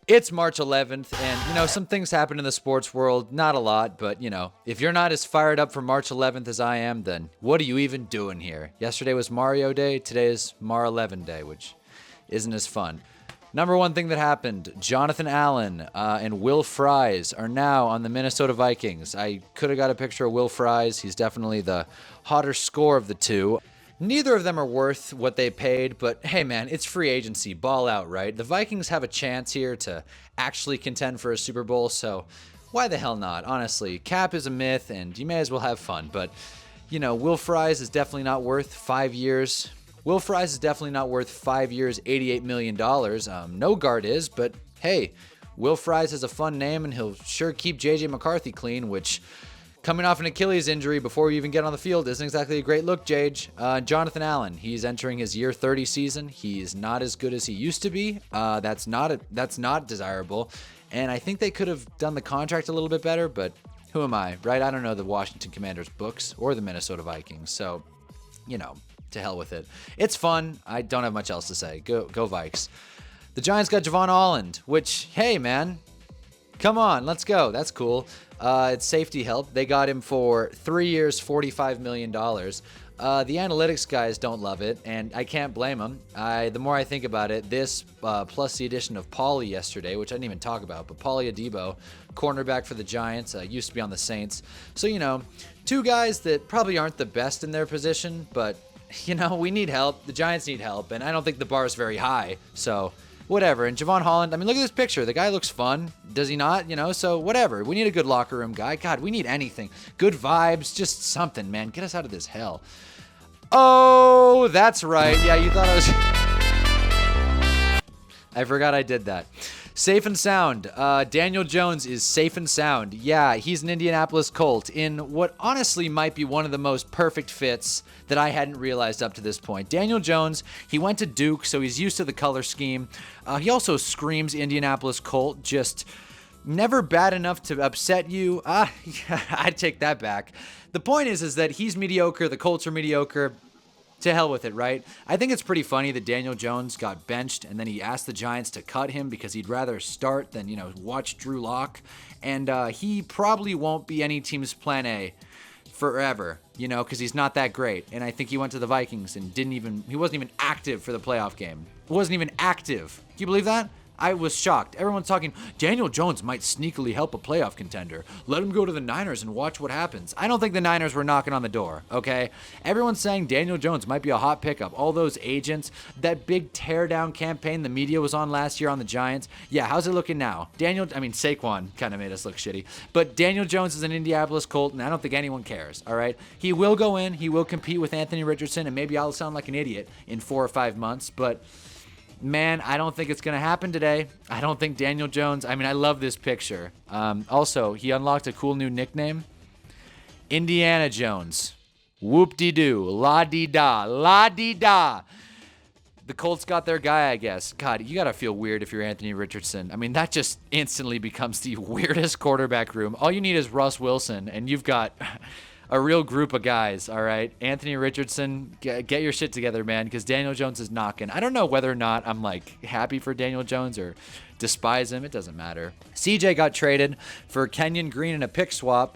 It's March 11th, and, some things happen in the sports world. Not a lot, but, if you're not as fired up for March 11th as I am, then what are you even doing here? Yesterday was Mario Day, today is Mar 11 Day, which isn't as fun. Number one thing that happened, Jonathan Allen and Will Fries are now on the Minnesota Vikings. I could have got a picture of Will Fries. He's definitely the hotter score of the two. Neither of them are worth what they paid, but hey man, it's free agency, ball out, right? The Vikings have a chance here to actually contend for a Super Bowl, so why the hell not? Honestly, cap is a myth and you may as well have fun, but Will Fries is definitely not worth 5 years. Will Fries is definitely not worth 5 years, $88 million. No guard is, but hey, Will Fries has a fun name and he'll sure keep JJ McCarthy clean, which coming off an Achilles injury before we even get on the field isn't exactly a great look, Jage. Jonathan Allen, he's entering his year 30 season. He's not as good as he used to be. That's not desirable. And I think they could have done the contract a little bit better, but who am I, right? I don't know the Washington Commanders books or the Minnesota Vikings. So, to hell with it. It's fun. I don't have much else to say. Go Vikes. The Giants got Javon Holland, which, hey, man, come on, let's go. That's cool. It's safety help. They got him for 3 years, $45 million. The analytics guys don't love it, and I can't blame them. The more I think about it, this plus the addition of Pauly yesterday, which I didn't even talk about, but Pauly Adebo, cornerback for the Giants, used to be on the Saints. So, two guys that probably aren't the best in their position, but, we need help. The Giants need help, and I don't think the bar is very high, so whatever. And Javon Holland, I mean, look at this picture. The guy looks fun. Does he not? So whatever. We need a good locker room guy. God, we need anything. Good vibes. Just something, man. Get us out of this hell. Oh, that's right. Yeah, you thought I was... I forgot I did that. Safe and sound. Daniel Jones is safe and sound. Yeah, he's an Indianapolis Colt in what honestly might be one of the most perfect fits that I hadn't realized up to this point. Daniel Jones, he went to Duke, so he's used to the color scheme. He also screams Indianapolis Colt, just never bad enough to upset you. I'd take that back. The point is that he's mediocre, the Colts are mediocre. To hell with it, right? I think it's pretty funny that Daniel Jones got benched and then he asked the Giants to cut him because he'd rather start than, watch Drew Lock. And he probably won't be any team's plan A forever, because he's not that great. And I think he went to the Vikings and he wasn't even active for the playoff game. Wasn't even active. Can you believe that? I was shocked. Everyone's talking, Daniel Jones might sneakily help a playoff contender. Let him go to the Niners and watch what happens. I don't think the Niners were knocking on the door, okay? Everyone's saying Daniel Jones might be a hot pickup. All those agents, that big teardown campaign the media was on last year on the Giants. Yeah, how's it looking now? Saquon kind of made us look shitty. But Daniel Jones is an Indianapolis Colt, and I don't think anyone cares, all right? He will go in. He will compete with Anthony Richardson, and maybe I'll sound like an idiot in 4 or 5 months, but... man, I don't think it's going to happen today. I don't think Daniel Jones... I love this picture. Also, he unlocked a cool new nickname. Indiana Jones. Whoop-de-doo. La-dee-da. La-dee-da. The Colts got their guy, I guess. God, you got to feel weird if you're Anthony Richardson. That just instantly becomes the weirdest quarterback room. All you need is Russ Wilson, and you've got... a real group of guys, all right? Anthony Richardson, get your shit together, man, because Daniel Jones is knocking. I don't know whether or not I'm, happy for Daniel Jones or despise him. It doesn't matter. CJ got traded for Kenyon Green in a pick swap.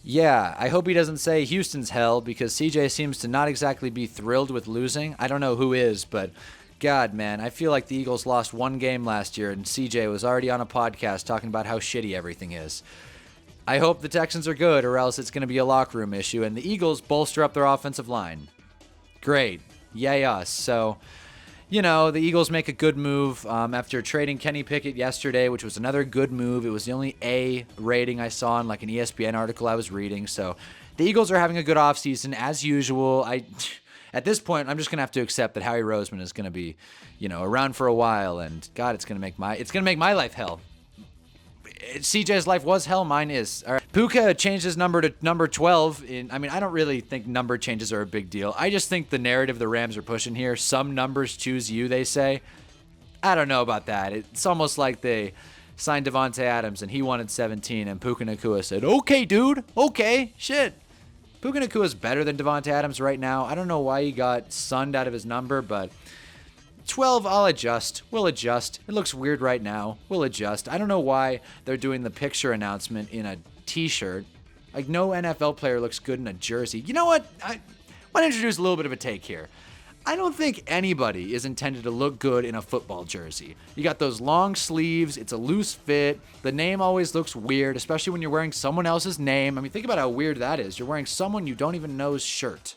Yeah, I hope he doesn't say Houston's hell because CJ seems to not exactly be thrilled with losing. I don't know who is, but... God, man, I feel like the Eagles lost one game last year, and CJ was already on a podcast talking about how shitty everything is. I hope the Texans are good, or else it's going to be a locker room issue, and the Eagles bolster up their offensive line. Great. Yay us. So, the Eagles make a good move after trading Kenny Pickett yesterday, which was another good move. It was the only A rating I saw in an ESPN article I was reading. So the Eagles are having a good offseason, as usual. At this point, I'm just going to have to accept that Howie Roseman is going to be, around for a while, and God, it's going to make my life hell. CJ's life was hell, mine is. All right. Puka changed his number to number 12. I don't really think number changes are a big deal. I just think the narrative the Rams are pushing here, some numbers choose you, they say. I don't know about that. It's almost like they signed Devontae Adams and he wanted 17 and Puka Nacua said, okay, dude, okay, shit. Puka Nacua is better than Devontae Adams right now. I don't know why he got sunned out of his number, but 12, I'll adjust. We'll adjust. It looks weird right now. We'll adjust. I don't know why they're doing the picture announcement in a t-shirt. Like, no NFL player looks good in a jersey. You know what? I want to introduce a little bit of a take here. I don't think anybody is intended to look good in a football jersey. You got those long sleeves. It's a loose fit. The name always looks weird, especially when you're wearing someone else's name. I mean, think about how weird that is. You're wearing someone you don't even know's shirt.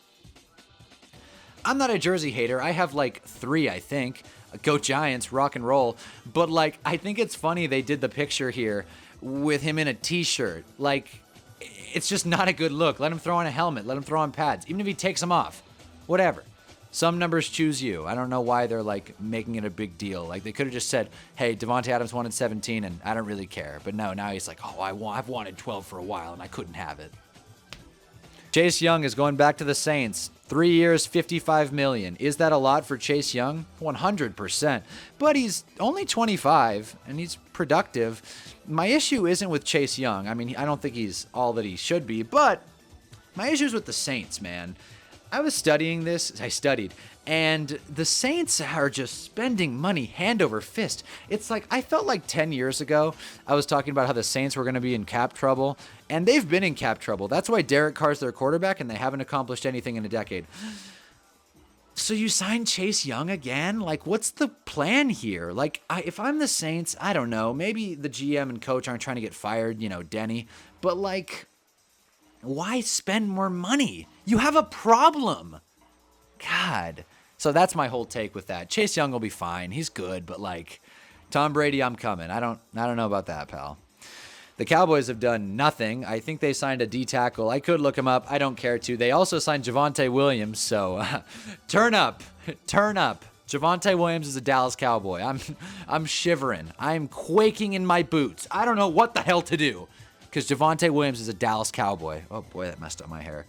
I'm not a jersey hater. I have like 3, I think. Go Giants, rock and roll. But like, I think it's funny they did the picture here with him in a t-shirt. Like, it's just not a good look. Let him throw on a helmet. Let him throw on pads. Even if he takes them off. Whatever. Some numbers choose you. I don't know why they're like making it a big deal. Like, they could have just said, hey, Devontae Adams wanted 17 and I don't really care. But no, now he's like, oh, I've wanted 12 for a while and I couldn't have it. Chase Young is going back to the Saints. 3 years, $55 million. Is that a lot for Chase Young? 100%. But he's only 25 and he's productive. My issue isn't with Chase Young. I mean, I don't think he's all that he should be, but my issue is with the Saints, man. I was studying this. I studied. And the Saints are just spending money hand over fist. It's like, I felt like 10 years ago, I was talking about how the Saints were going to be in cap trouble. And they've been in cap trouble. That's why Derek Carr's their quarterback, and they haven't accomplished anything in a decade. So you sign Chase Young again? Like, what's the plan here? Like, if I'm the Saints, I don't know. Maybe the GM and coach aren't trying to get fired, Denny. But, like, why spend more money? You have a problem. God. So that's my whole take with that. Chase Young will be fine. He's good, but like Tom Brady, I'm coming. I don't know about that, pal. The Cowboys have done nothing. I think they signed a D tackle. I could look him up. I don't care to. They also signed Javonte Williams. So turn up. Javonte Williams is a Dallas Cowboy. I'm shivering. I'm quaking in my boots. I don't know what the hell to do because Javonte Williams is a Dallas Cowboy. Oh boy, that messed up my hair.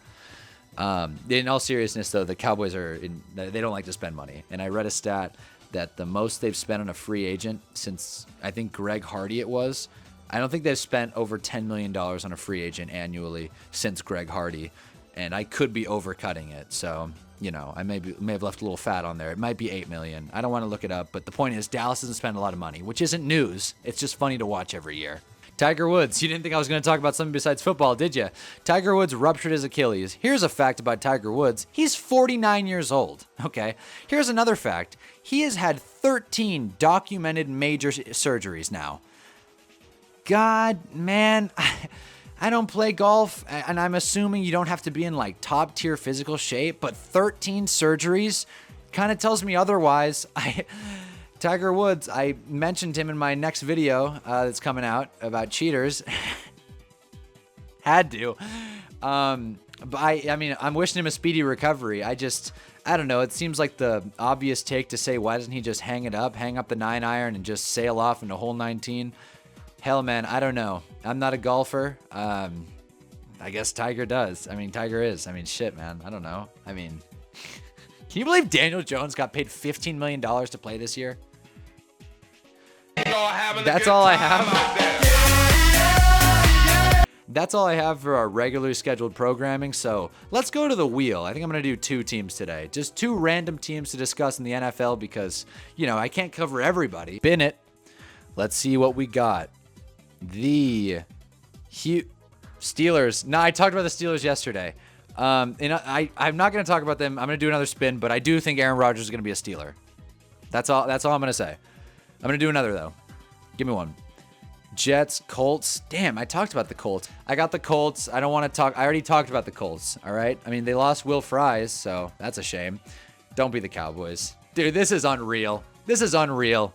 In all seriousness, though, the Cowboys they don't like to spend money. And I read a stat that the most they've spent on a free agent since, I think, Greg Hardy it was. I don't think they've spent over $10 million on a free agent annually since Greg Hardy. And I could be overcutting it. So, I may have left a little fat on there. It might be $8 million. I don't want to look it up. But the point is, Dallas doesn't spend a lot of money, which isn't news. It's just funny to watch every year. Tiger Woods. You didn't think I was going to talk about something besides football, did you? Tiger Woods ruptured his Achilles. Here's a fact about Tiger Woods. He's 49 years old. Okay. Here's another fact. He has had 13 documented major surgeries now. God, man, I don't play golf, and I'm assuming you don't have to be in like top tier physical shape, but 13 surgeries kind of tells me otherwise. Tiger Woods, I mentioned him in my next video that's coming out about cheaters. Had to. But I mean, I'm wishing him a speedy recovery. I don't know. It seems like the obvious take to say, why doesn't he just hang up the 9-iron and just sail off into hole 19? Hell, man, I don't know. I'm not a golfer. I guess Tiger does. I mean, Tiger is. I mean, shit, man. I don't know. I mean, can you believe Daniel Jones got paid $15 million to play this year? That's all I have. That's all I have for our regularly scheduled programming. So let's go to the wheel. I think I'm going to do 2 teams today. Just 2 random teams to discuss in the NFL because, I can't cover everybody. Spin it. Let's see what we got. The Steelers. No, I talked about the Steelers yesterday. I'm not going to talk about them. I'm going to do another spin, but I do think Aaron Rodgers is going to be a Steeler. That's all I'm going to say. I'm going to do another, though. Give me one. Jets, Colts. Damn, I talked about the Colts. I got the Colts. I don't want to talk. I already talked about the Colts, all right? I mean, they lost Will Fries, so that's a shame. Don't be the Cowboys. Dude, this is unreal. This is unreal.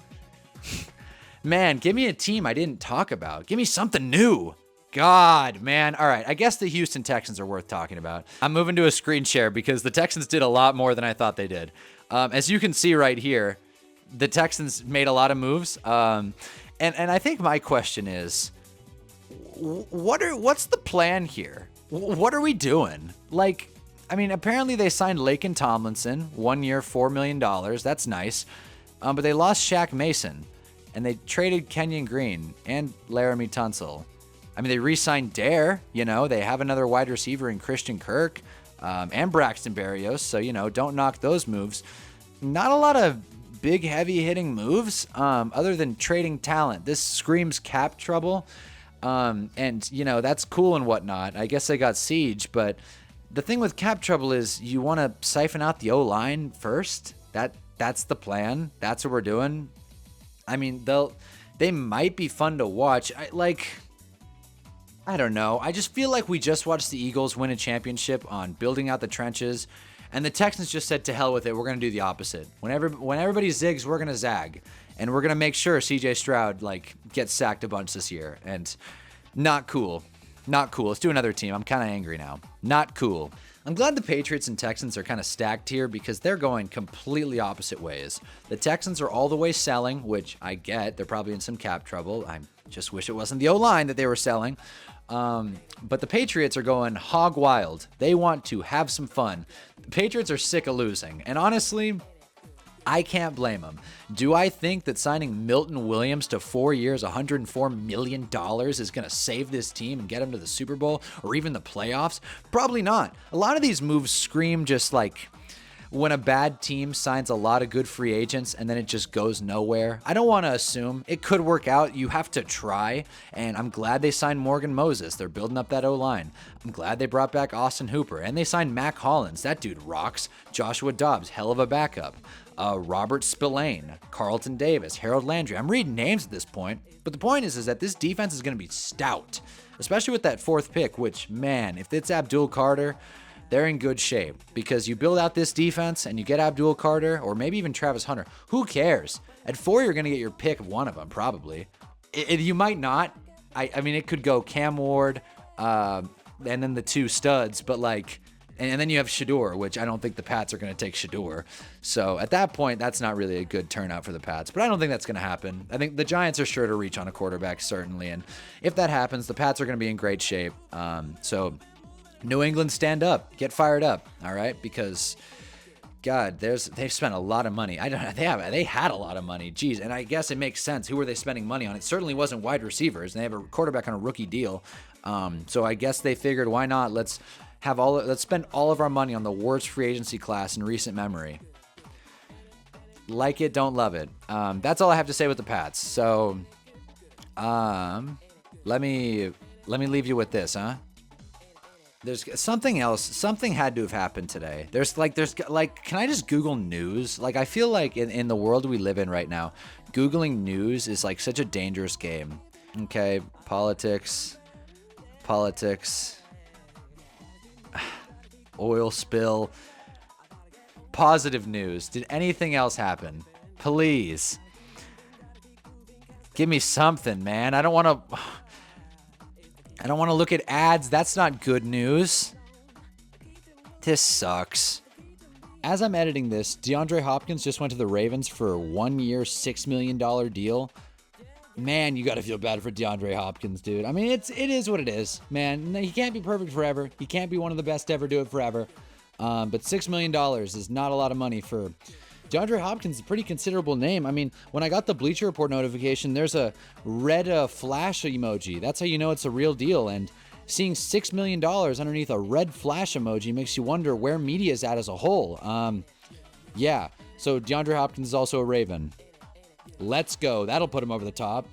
Man, give me a team I didn't talk about. Give me something new. God, man. All right, I guess the Houston Texans are worth talking about. I'm moving to a screen share because the Texans did a lot more than I thought they did. As you can see right here, the Texans made a lot of moves. And I think my question is, what's the plan here? What are we doing? Like, I mean, apparently they signed Laken Tomlinson, 1 year, $4 million. That's nice. But they lost Shaq Mason, and they traded Kenyon Green and Laramie Tunsil. I mean, they re-signed Dare. They have another wide receiver in Christian Kirk and Braxton Berrios. So, don't knock those moves. Not a lot of big, heavy hitting moves other than trading talent. This screams cap trouble. And, you know, that's cool and whatnot. I guess they got Siege, but the thing with cap trouble is you want to siphon out the O-line first. That's the plan. That's what we're doing. I mean, they might be fun to watch. I don't know. I just feel like we just watched the Eagles win a championship on building out the trenches, and the Texans just said to hell with it. We're going to do the opposite. When everybody zigs, we're going to zag, and we're going to make sure CJ Stroud gets sacked a bunch this year. And not cool. Not cool. Let's do another team. I'm kind of angry now. Not cool. I'm glad the Patriots and Texans are kind of stacked here because they're going completely opposite ways. The Texans are all the way selling, which I get. They're probably in some cap trouble. I just wish it wasn't the O-line that they were selling. But the Patriots are going hog wild. They want to have some fun. The Patriots are sick of losing. And honestly, I can't blame them. Do I think that signing Milton Williams to 4 years, $104 million is going to save this team and get them to the Super Bowl or even the playoffs? Probably not. A lot of these moves scream just like when a bad team signs a lot of good free agents and then it just goes nowhere. I don't want to assume. It could work out. You have to try. And I'm glad they signed Morgan Moses. They're building up that O-line. I'm glad they brought back Austin Hooper. And they signed Mac Hollins. That dude rocks. Joshua Dobbs, hell of a backup. Robert Spillane, Carlton Davis, Harold Landry. I'm reading names at this point. But the point is that this defense is going to be stout. Especially with that fourth pick, which, man, if it's Abdul Carter, they're in good shape because you build out this defense and you get Abdul Carter or maybe even Travis Hunter. Who cares? At 4, you're going to get your pick of one of them, probably. You might not. I mean, it could go Cam Ward and then the 2 studs, but and then you have Shador, which I don't think the Pats are going to take Shador. So at that point, that's not really a good turnout for the Pats. But I don't think that's going to happen. I think the Giants are sure to reach on a quarterback, certainly. And if that happens, the Pats are going to be in great shape. So New England, stand up, get fired up, all right? Because, God, they've spent a lot of money. They had a lot of money, geez, and I guess it makes sense. Who were they spending money on? It certainly wasn't wide receivers. They have a quarterback on a rookie deal, so I guess they figured, why not? Let's spend all of our money on the worst free agency class in recent memory. Like it, don't love it. That's all I have to say with the Pats. So, let me leave you with this, huh? There's something else. Something had to have happened today. There's can I just Google news? I feel like in the world we live in right now, Googling news is such a dangerous game. Okay, politics, oil spill, positive news. Did anything else happen? Please. Give me something, man. I don't want to look at ads. That's not good news. This sucks. As I'm editing this, DeAndre Hopkins just went to the Ravens for a 1-year, $6 million deal. Man, you got to feel bad for DeAndre Hopkins, dude. I mean, it is what it is, man. He can't be perfect forever. He can't be one of the best to ever do it forever. But $6 million is not a lot of money for DeAndre Hopkins is a pretty considerable name. I mean, when I got the Bleacher Report notification, there's a red flash emoji. That's how you know it's a real deal. And seeing $6 million underneath a red flash emoji makes you wonder where media is at as a whole. Yeah, so DeAndre Hopkins is also a Raven. Let's go. That'll put him over the top.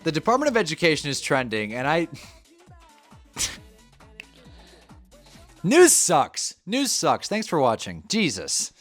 The Department of Education is trending, and News sucks. News sucks. Thanks for watching. Jesus.